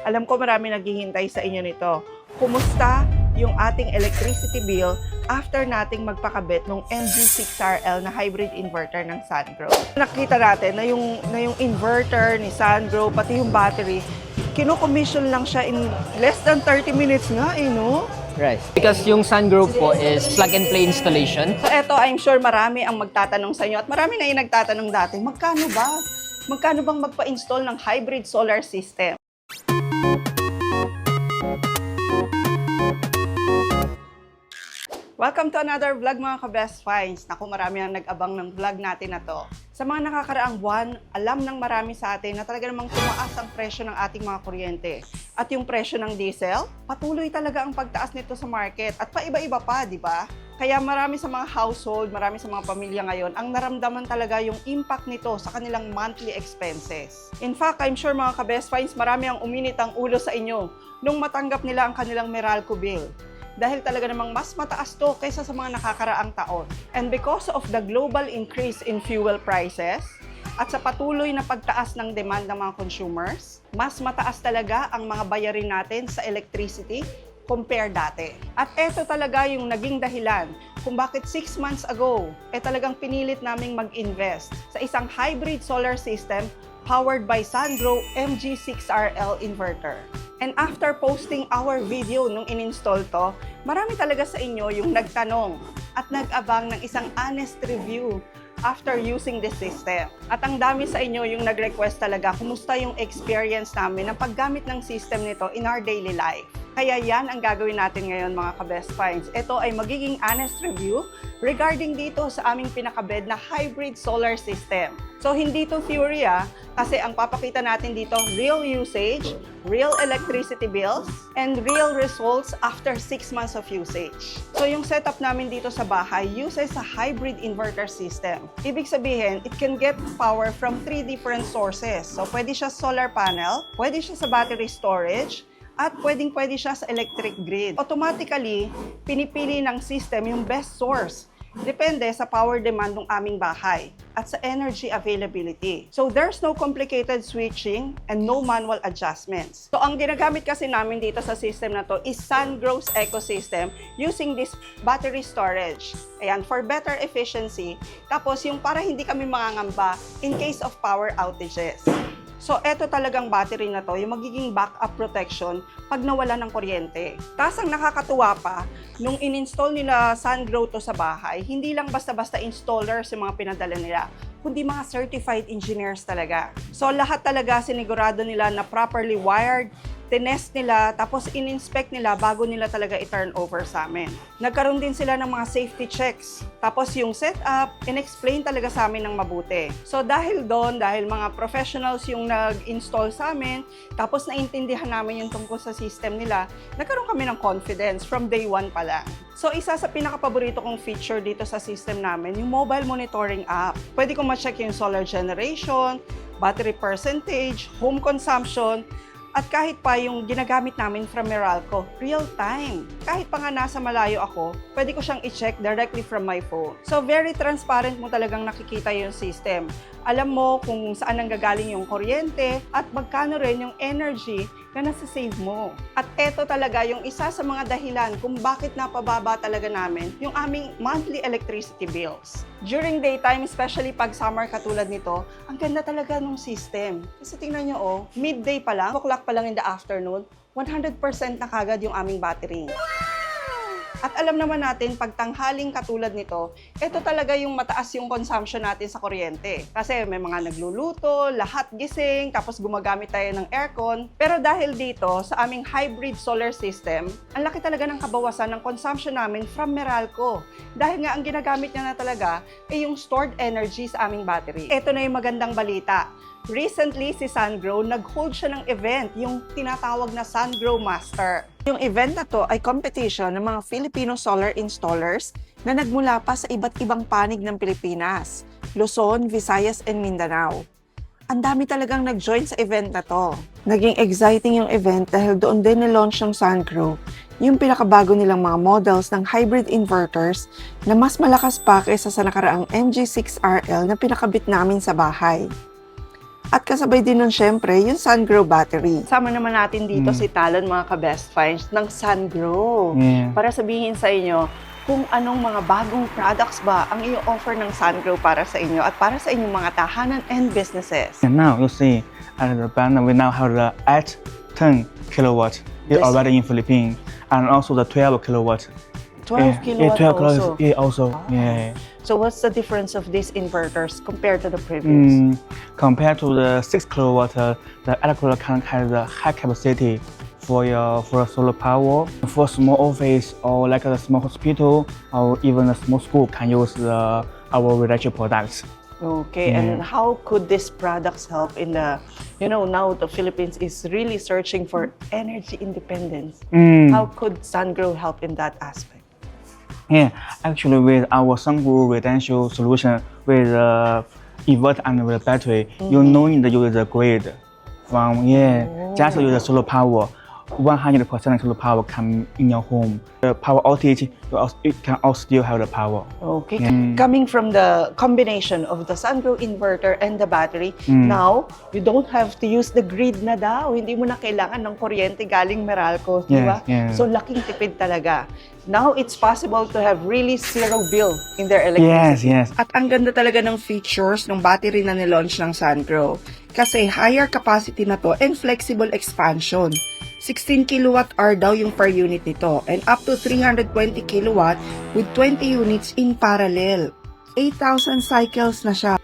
Alam ko marami naghihintay sa inyo nito. Kumusta yung ating electricity bill after nating magpakabit ng MG6RL na hybrid inverter ng Sungrow? Nakita natin na yung inverter ni Sungrow, pati yung battery, kino-commission lang siya in less than 30 minutes nga no? Right. Because yung Sungrow po is plug-and-play installation. So eto, I'm sure marami ang magtatanong sa inyo at marami na yung nagtatanong dati, magkano ba? Magkano bang magpa-install ng hybrid solar system? Welcome to another vlog mga ka-best finds. Naku, marami ang nag-abang ng vlog natin na to. Sa mga nakakaraang buwan, alam ng marami sa atin na talaga namang tumaas ang presyo ng ating mga kuryente. At yung presyo ng diesel, patuloy talaga ang pagtaas nito sa market. At paiba-iba pa, di ba? Kaya marami sa mga household, marami sa mga pamilya ngayon, ang naramdaman talaga yung impact nito sa kanilang monthly expenses. In fact, I'm sure mga ka-best finds, marami ang uminit ang ulo sa inyo nung matanggap nila ang kanilang Meralco bill. Dahil talaga namang mas mataas to kaysa sa mga nakakaraang taon. And because of the global increase in fuel prices, at sa patuloy na pagtaas ng demand ng mga consumers, mas mataas talaga ang mga bayarin natin sa electricity compare dati. At eto talaga yung naging dahilan kung bakit 6 months ago, talagang pinilit naming mag-invest sa isang hybrid solar system powered by Sungrow MG6RL inverter. And after posting our video nung in-install to, marami talaga sa inyo yung nagtanong at nag-abang ng isang honest review after using this system. At ang dami sa inyo yung nag-request talaga kumusta yung experience namin ng paggamit ng system nito in our daily life. Kaya yan ang gagawin natin ngayon mga ka-best finds. Ito ay magiging honest review regarding dito sa aming pinakabed na hybrid solar system. So hindi to theory kasi ang papakita natin dito real usage, real electricity bills, and real results after 6 months of usage. So yung setup namin dito sa bahay uses a hybrid inverter system. Ibig sabihin, it can get power from 3 different sources. So pwede siya solar panel, pwede siya sa battery storage, at pwede siya sa electric grid. Automatically, pinipili ng system yung best source. Depende sa power demand ng aming bahay at sa energy availability. So there's no complicated switching and no manual adjustments. So ang ginagamit kasi namin dito sa system na to is Sungrow's ecosystem using this battery storage. Ayan, for better efficiency. Tapos yung para hindi kami mangangamba in case of power outages. So, eto talagang battery na to, yung magiging backup protection pag nawala ng kuryente. Tapos ang nakakatuwa pa, nung in-install nila Sungrow to sa bahay, hindi lang basta-basta installers yung mga pinadala nila, kundi mga certified engineers talaga. So, lahat talaga sinigurado nila na properly wired, tinest nila, tapos in-inspect nila bago nila talaga i-turn over sa amin. Nagkaroon din sila ng mga safety checks. Tapos yung setup, in-explain talaga sa amin ng mabuti. So dahil doon, dahil mga professionals yung nag-install sa amin, tapos naintindihan namin yung tungkol sa system nila, nagkaroon kami ng confidence from day 1 pa lang. So isa sa pinaka-paborito kong feature dito sa system namin, yung mobile monitoring app. Pwede kong ma-check yung solar generation, battery percentage, home consumption, at kahit pa yung ginagamit namin from Meralco, real time. Kahit pa nga nasa malayo ako, pwede ko siyang i-check directly from my phone. So very transparent mo talagang nakikita yung system. Alam mo kung saan nanggagaling yung kuryente at magkano rin yung energy na nasa-save mo. At eto talaga yung isa sa mga dahilan kung bakit napababa talaga namin yung aming monthly electricity bills. During daytime, especially pag summer katulad nito, ang ganda talaga ng system. Kasi tingnan nyo midday pa lang, 2 o'clock pa lang in the afternoon, 100% na kagad yung aming battery. At alam naman natin, pag tanghaling katulad nito, ito talaga yung mataas yung consumption natin sa kuryente. Kasi may mga nagluluto, lahat gising, tapos gumagamit tayo ng aircon. Pero dahil dito, sa aming hybrid solar system, ang laki talaga ng kabawasan ng consumption namin from Meralco. Dahil nga ang ginagamit niya na talaga ay yung stored energy sa aming battery. Ito na yung magandang balita. Recently, si Sungrow, nag-hold siya ng event, yung tinatawag na Sungrow Master. Yung event na to ay competition ng mga Filipino solar installers na nagmula pa sa iba't ibang panig ng Pilipinas, Luzon, Visayas, and Mindanao. Ang dami talagang nag-join sa event na to. Naging exciting yung event dahil doon din na-launch ng Sungrow yung pinakabago nilang mga models ng hybrid inverters na mas malakas pa kaysa sa nakaraang MG6RL na pinakabit namin sa bahay. At kasabay din nun, syempre, yung SunGrow battery. Sama naman natin dito si Talon, mga ka-best finds ng SunGrow. Yeah. Para sabihin sa inyo kung anong mga bagong products ba ang i-offer ng SunGrow para sa inyo at para sa inyong mga tahanan and businesses. And now you see at the banner we now have the 10 kilowatt Yes. already in Philippines, and also the 12 kilowatt. 12 kilowatt 12 also. kilowatt. Yeah, also. Yeah. So what's the difference of these inverters compared to the previous? Compared to the 6 kilowatt, the electrical can has a high capacity for solar power. For small office or like a small hospital or even a small school can use our electric products. Okay, and how could these products help in the, now the Philippines is really searching for energy independence. How could SunGrow help in that aspect? Yeah, actually with our SunGrow residential solution with inverter and with battery, you no need to use the grid just use the solar power. 100% solar power come in your home. The power outage, you can also still have the power. Okay, coming from the combination of the SunGrow inverter and the battery, now you don't have to use the grid na daw. Hindi mo na kailangan ng kuryente galing Meralco, di ba? Yeah. So laking tipid talaga. Now it's possible to have really zero bill in their electricity. Yes. At ang ganda talaga ng features ng battery na nilaunch ng SunGrow. Kasi higher capacity na to and flexible expansion. 16 kilowatt-hour daw yung per unit nito and up to 320 kilowatt with 20 units in parallel. 8,000 cycles na siya.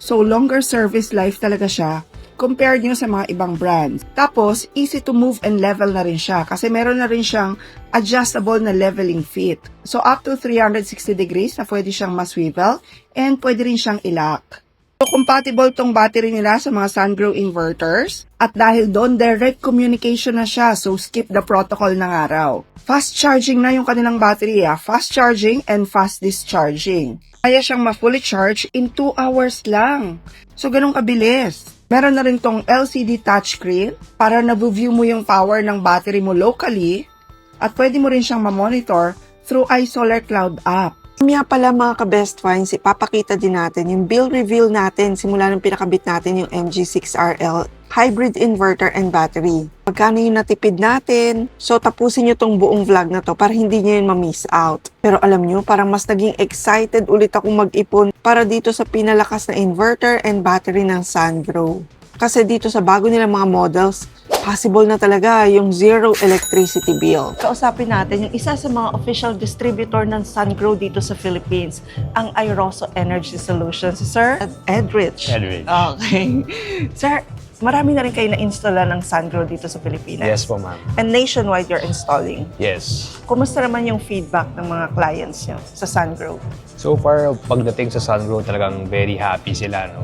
So longer service life talaga siya compared nyo sa mga ibang brands. Tapos, easy to move and level na rin siya kasi meron na rin siyang adjustable na leveling fit. So up to 360 degrees na pwede siyang maswivel and pwede rin siyang ilock. So, compatible tong battery nila sa mga SunGrow inverters. At dahil doon, direct communication na siya. So, skip the protocol ng araw. Fast charging na yung kanilang battery. Fast charging and fast discharging. Kaya siyang ma-fully charge in 2 hours lang. So, ganun kabilis. Meron na rin tong LCD touchscreen para na-view mo yung power ng battery mo locally. At pwede mo rin siyang ma-monitor through iSolar Cloud app. Kaya pala mga ka-best finds, ipapakita din natin yung bill reveal natin simula nung pinakabit natin yung MG6RL hybrid inverter and battery. Magkano yung natipid natin? So tapusin nyo tong buong vlog na to para hindi nyo yun ma-miss out. Pero alam nyo, parang mas naging excited ulit ako mag-ipon para dito sa pinalakas na inverter and battery ng SunGrow. Kasi dito sa bago nilang mga models, possible na talaga yung zero electricity bill. Kausapin natin yung isa sa mga official distributor ng SunGrow dito sa Philippines, ang Airoso Energy Solutions. Sir Edrich. Okay. Sir, marami na rin kayo na-installa ng SunGrow dito sa Pilipinas. Yes po, ma'am. And nationwide you're installing. Yes. Kumusta naman yung feedback ng mga clients nyo sa SunGrow? So far, pagdating sa SunGrow, talagang very happy sila. No?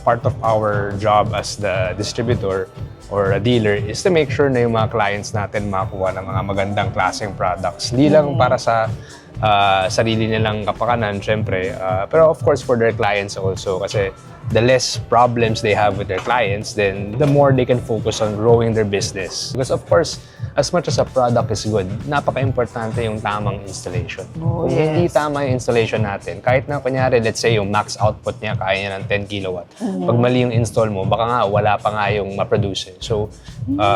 Part of our job as the distributor or a dealer is to make sure na yung mga clients natin makakuha ng mga magandang klaseng products. Hindi lang para sa sarili nilang kapakanan, syempre. Pero of course, for their clients also. Kasi the less problems they have with their clients, then the more they can focus on growing their business. Because of course, as much as a product is good, napaka-importante yung tamang installation. Oh, Kung hindi tama yung installation natin, kahit na kunyari, let's say yung max output niya, kaya niya ng 10 kilowatt. Pag mali yung install mo, baka nga wala pa nga yung maproduce. So,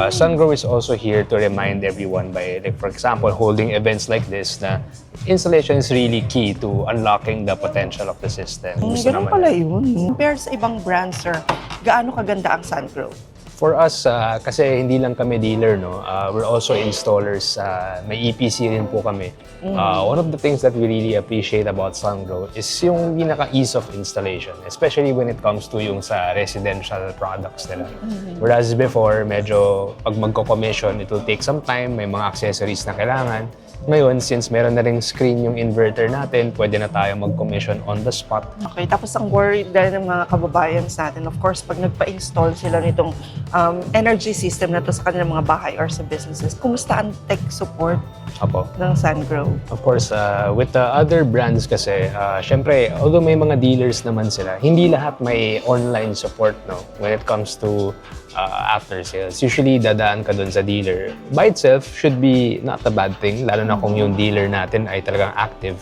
SunGrow is also here to remind everyone by, like, for example, holding events like this na installation is really key to unlocking the potential of the system. Gusto Ganun naman pala yun. Compared sa ibang brands, sir, gaano kaganda ang SunGrow? For us, kasi hindi lang kami dealer, no? We're also installers. May EPC rin po kami. One of the things that we really appreciate about SunGrow is yung pinaka-ease of installation, especially when it comes to yung sa residential products nila. Whereas before, medyo pag magko-commission, it will take some time, may mga accessories na kailangan. Ngayon, since meron na ring screen yung inverter natin, pwede na tayo mag-commission on the spot. Okay, tapos ang worry dahil ng mga kababayan natin, of course, pag nagpa-install sila nitong energy system na to sa kanilang mga bahay or sa businesses, kumusta ang tech support Apo. ng SunGrow? Of course, with the other brands kasi, syempre, although may mga dealers naman sila, hindi lahat may online support, no? When it comes to after sales. Usually, dadaan ka dun sa dealer. By itself should be not a bad thing, lalo na kung yung dealer natin ay talagang active.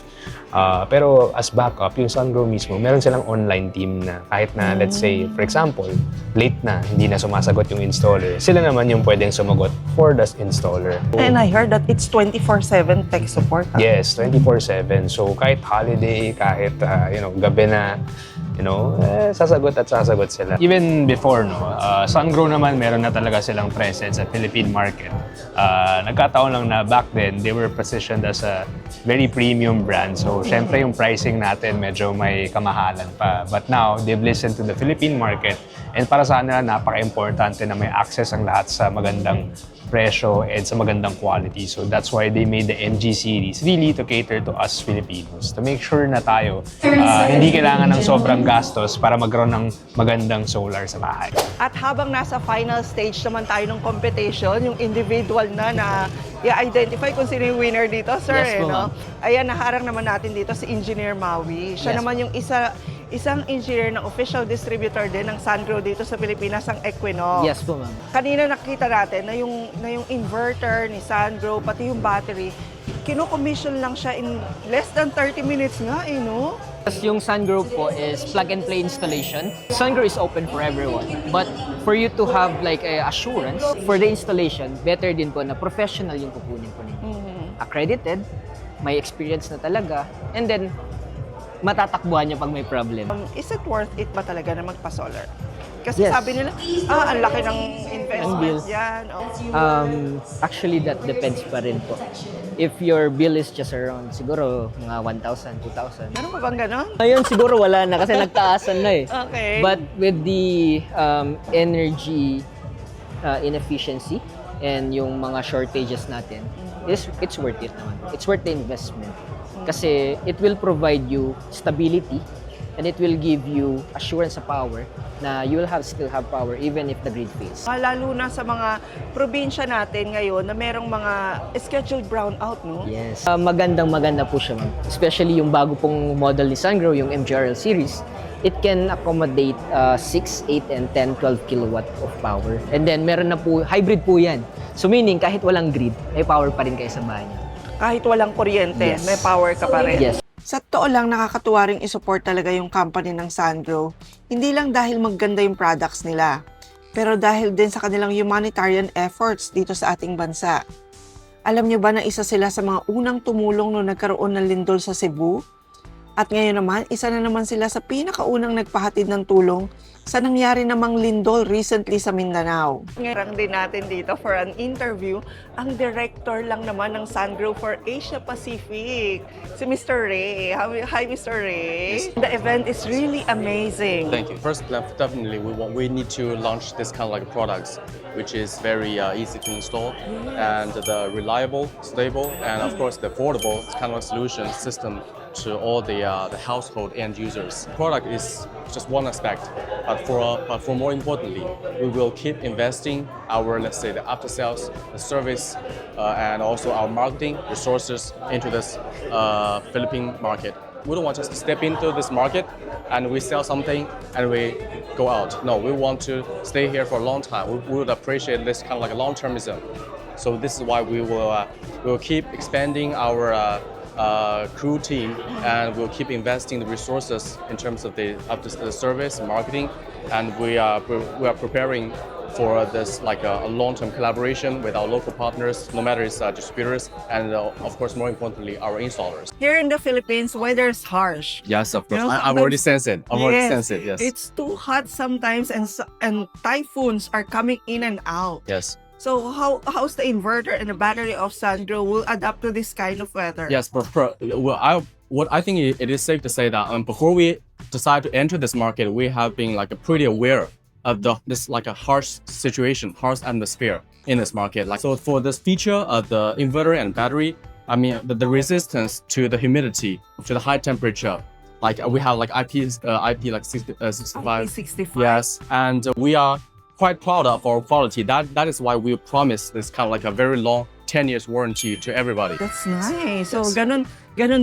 Pero as backup, yung Sungrow mismo, meron silang online team na kahit na, let's say, for example, late na, hindi na sumasagot yung installer, sila naman yung pwedeng sumagot for the installer. And I heard that it's 24/7 tech support. Yes, 24/7. So kahit holiday, kahit gabi na, sasagot at sasagot sila. Even before, Sungrow naman meron na talaga silang presence sa Philippine market. Nagkataon lang na back then, they were positioned as a very premium brand. So syempre yung pricing natin medyo may kamahalan pa. But now, they've listened to the Philippine market and para sa kanila napaka-importante na may access ang lahat sa magandang presyo and sa magandang quality. So that's why they made the MG series really to cater to us Filipinos. To make sure na tayo hindi kailangan ng sobrang gastos para magkaroon ng magandang solar sa bahay. At habang nasa final stage naman tayo ng competition, yung individual na i-identify kung sino yung winner dito, sir. Yes po, ma'am. Ayan, naharang naman natin dito si Engineer Maui. Siya Yes. naman yung isang engineer ng official distributor din ng Sungrow dito sa Pilipinas, ang Equinox. Yes po, ma'am. Kanina nakita natin na yung inverter ni Sungrow, pati yung battery, kino-commission lang siya in less than 30 minutes nga, no? Tapos yung Sungrow po is plug-and-play installation. Sungrow is open for everyone. But for you to have like a assurance for the installation, better din po na professional yung kukunin po ninyo. Accredited, may experience na talaga, and then matatakbuhan nyo pag may problem. Is it worth it ba talaga na magpa-solar? Kasi Yes. sabi nila, ang laki ng investment bill. yan. Oh. Actually, that depends pa rin po. If your bill is just around siguro mga 1,000, 2,000. Meron pa bang ganon? Ngayon siguro wala na kasi nagtaasan na eh. Okay. But with the energy inefficiency and yung mga shortages natin, it's worth it naman. It's worth the investment. Kasi it will provide you stability and it will give you assurance sa power na you will still have power even if the grid fails. Lalo na sa mga probinsya natin ngayon na merong mga scheduled brownout, no? Yes. Maganda po siya, ma'am. Especially yung bago pong model ni Sungrow, yung MGRL series. It can accommodate 6, 8, and 10, 12 kilowatt of power. And then meron na po, hybrid po yan. So meaning kahit walang grid, may power pa rin kayo sa bahay niyo. Kahit walang kuryente, Yes. may power ka pa rin. Yes. Sa totoo lang, nakakatuwa ring isupport talaga yung company ng Sungrow. Hindi lang dahil magganda yung products nila, pero dahil din sa kanilang humanitarian efforts dito sa ating bansa. Alam nyo ba na isa sila sa mga unang tumulong nung nagkaroon ng lindol sa Cebu? At ngayon naman, isa na naman sila sa pinakaunang nagpahatid ng tulong sa nangyari namang lindol recently sa Mindanao. Ngayon din natin dito for an interview ang director lang naman ng Sungrow for Asia Pacific, si Mr. Ray. Hi, Mr. Ray. The event is really amazing. Thank you. First, definitely, we need to launch this kind of like products, which is very easy to install and the reliable, stable, and of course the affordable kind of solution system to all the household end users. Product is just one aspect, but for more importantly, we will keep investing our, let's say, the after sales, the service, and also our marketing resources into this Philippine market. We don't want just to step into this market and we sell something and we go out. No, we want to stay here for a long time. We would appreciate this kind of like a long-termism. So this is why we will keep expanding our crew team, and we'll keep investing the resources in terms of the service marketing, and we are preparing for this like a long-term collaboration with our local partners, no matter it's distributors, and of course more importantly our installers. Here in the Philippines, weather is harsh. Yes, of course. You know, I've already sensed it. Yes. Yes. It's too hot sometimes, and typhoons are coming in and out. Yes. So how's the inverter and the battery of Sungrow will adapt to this kind of weather? Yes, what I think it is safe to say that before we decide to enter this market, we have been like pretty aware of this like a harsh situation, harsh atmosphere in this market. Like so, for this feature of the inverter and battery, I mean the resistance to the humidity, to the high temperature, like we have like IP like 65. 65. Yes, and we are quite proud of our quality. That is why we promise this kind of like a very long 10 years warranty to everybody. That's nice. So ganun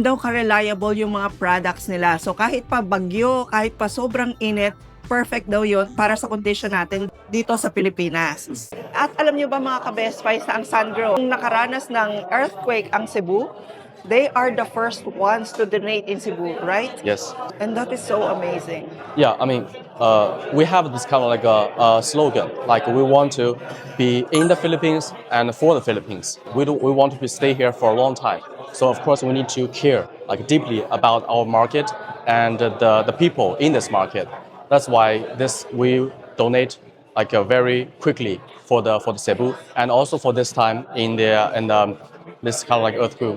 daw ka-reliable yung mga products nila. So kahit pa bagyo, kahit pa sobrang init, perfect daw yun para sa condition natin. dito sa Pilipinas. At alam niyo ba mga ka-Best Finds na ang Sungrow, kung nakaranas ng earthquake ang Cebu, they are the first ones to donate in Cebu, right? Yes. And that is so amazing. Yeah, I mean, we have this kind of like a slogan, like we want to be in the Philippines and for the Philippines. We want to stay here for a long time. So of course we need to care like deeply about our market and the people in this market. That's why we donate like very quickly for the Cebu, and also for this time in this kind of like earthquake.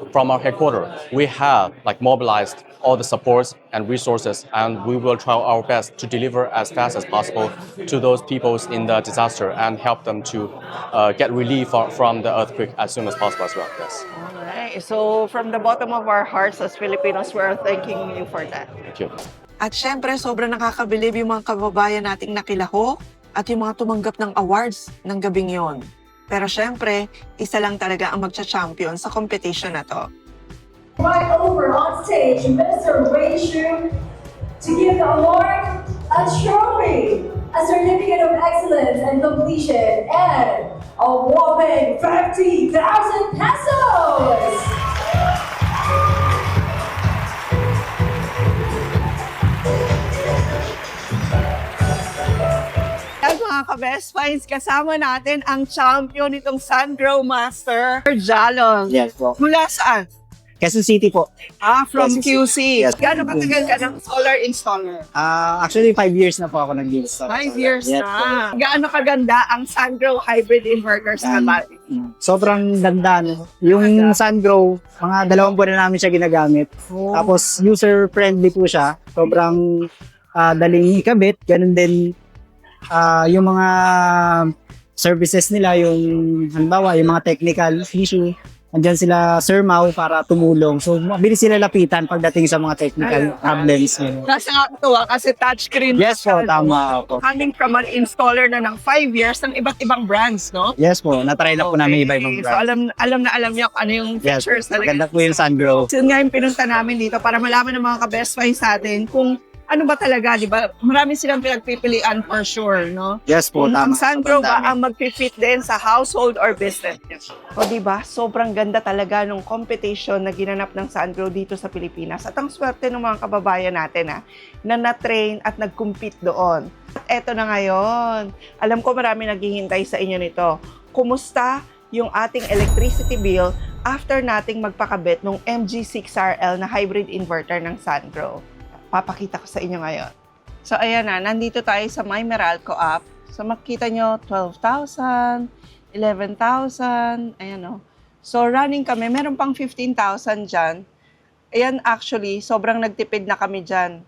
From our headquarters, we have like mobilized all the supports and resources, and we will try our best to deliver as fast as possible to those people in the disaster and help them to get relief from the earthquake as soon as possible as well. Yes. Alright, so from the bottom of our hearts as Filipinos, we're thanking you for that. Thank you. At syempre, sobrang nakakabilib yung mga kababayan nating nakilahok at yung mga tumanggap ng awards ng gabing yon. Pero syempre, isa lang talaga ang magcha-champion sa competition na to. Right over on stage, Mr. Ray Xu, to give the award a trophy, a certificate of excellence and completion, and a whopping 50,000 pesos! At mga ka-Best Finds, kasama natin ang champion nitong Sungrow Master, Jalon. Yes po. Mula saan? Quezon City po. From Quezon City. QC. Yes. Gaano katagal ka ng solar installer? Actually, 5 years na po ako nag-install. 5 years Yes na. Gaano kaganda ang Sungrow hybrid inverter sa Albay? Sobrang ganda. No? Yung Sungrow, mga 2 buwan na namin siya ginagamit. Tapos, user-friendly po siya. Sobrang daling ikabit. Ganun din yung mga services nila, yung halimbawa, yung mga technical issue. Andiyan sila Sir Mau para tumulong. So, mabilis sila lapitan pagdating sa mga technical problems. Nasa nakakatuwa kasi touchscreen. Yes po, tama po. Coming from an installer na ng 5 years ng iba't ibang brands, no? Yes po, natry na po namin iba-ibang So brand. alam niyo kung ano yung Yes, features na maganda po yung Sungrow. So yun nga yung pinunta namin dito para malaman ng mga ka-Best Finds natin kung ano ba talaga, di ba? Marami silang pinagpipilian for sure, no? Yes po, Kung tama. ang Sungrow ba ang mag-fit din sa household or business? O di ba? Sobrang ganda talaga nung competition na ginanap ng Sungrow dito sa Pilipinas. At ang swerte ng mga kababayan natin na na-train at nag-compete doon. At eto na ngayon. Alam ko marami naghihintay sa inyo nito. Kumusta yung ating electricity bill after nating magpakabit ng MG6RL na hybrid inverter ng Sungrow? Papakita ko sa inyo ngayon. So, ayan na. Nandito tayo sa My Meralco app. So, makikita nyo, 12,000, 11,000, ayan o. So, running kami. Meron pang 15,000 dyan. Ayan, actually, sobrang nagtipid na kami dyan.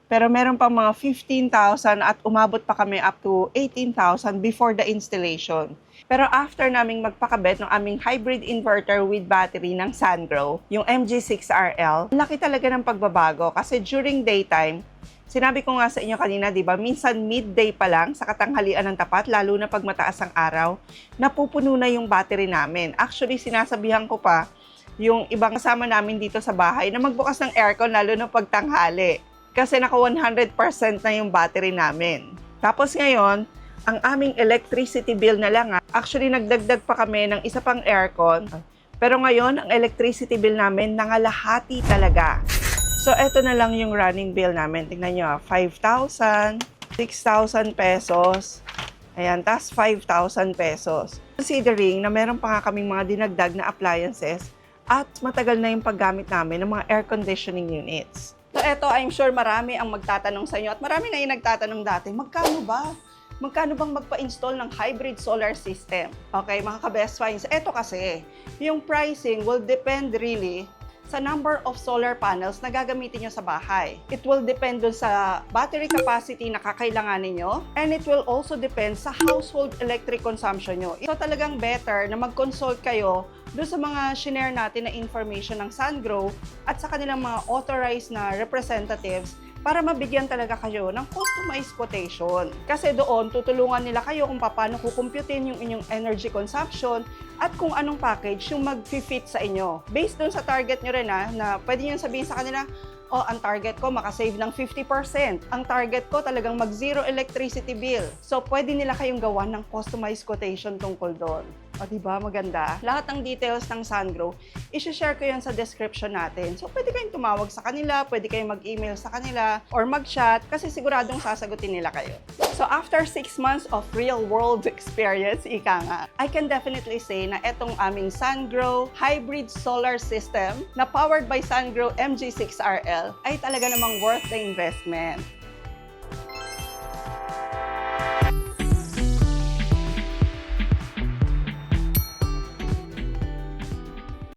Pero meron pang mga 15,000 at umabot pa kami up to 18,000 before the installation. Pero after naming magpakabit ng aming hybrid inverter with battery ng Sungrow, yung MG6RL, laki talaga ng pagbabago kasi during daytime, sinabi ko nga sa inyo kanina, di ba, minsan midday pa lang sa katanghalian ng tapat, lalo na pag mataas ang araw, napupuno na yung battery namin. Actually, sinasabihan ko pa yung ibang kasama namin dito sa bahay na magbukas ng aircon lalo na pagtanghali. Kasi naka 100% na yung battery namin. Tapos ngayon, ang aming electricity bill na lang, actually nagdagdag pa kami ng isa pang aircon. Pero ngayon, ang electricity bill namin nangalahati talaga. So, eto na lang yung running bill namin. Tingnan nyo, 5,000, 6,000 pesos. Ayan, tas 5,000 pesos. Considering na meron pa nga kaming mga dinagdag na appliances at matagal na yung paggamit namin ng mga air conditioning units. So, eto, I'm sure marami ang magtatanong sa inyo at marami na yung nagtatanong dati, magkano ba? Magkano bang magpa-install ng hybrid solar system? Okay, mga ka-Best Finds, eto kasi, yung pricing will depend really sa number of solar panels na gagamitin nyo sa bahay. It will depend dun sa battery capacity na kakailanganin nyo, and it will also depend sa household electric consumption nyo. So talagang better na mag-consult kayo doon sa mga shinare natin na information ng Sungrow at sa kanilang mga authorized na representatives para mabigyan talaga kayo ng customized quotation. Kasi doon, tutulungan nila kayo kung paano kukumputin yung inyong energy consumption at kung anong package yung mag-fit sa inyo. Based doon sa target nyo rin na pwede nyo sabihin sa kanila, O, ang target ko makasave ng 50%. Ang target ko talagang mag-zero electricity bill. So, pwede nila kayong gawa ng customized quotation tungkol doon. O, diba? Maganda. Lahat ng details ng Sungrow, isi-share ko yan sa description natin. So, pwede kayong tumawag sa kanila, pwede kayong mag-email sa kanila, or mag-chat, kasi siguradong sasagutin nila kayo. So, after 6 months of real-world experience, ika nga, I can definitely say na etong aming Sungrow hybrid solar system na powered by Sungrow MG6RL ay talaga namang worth the investment.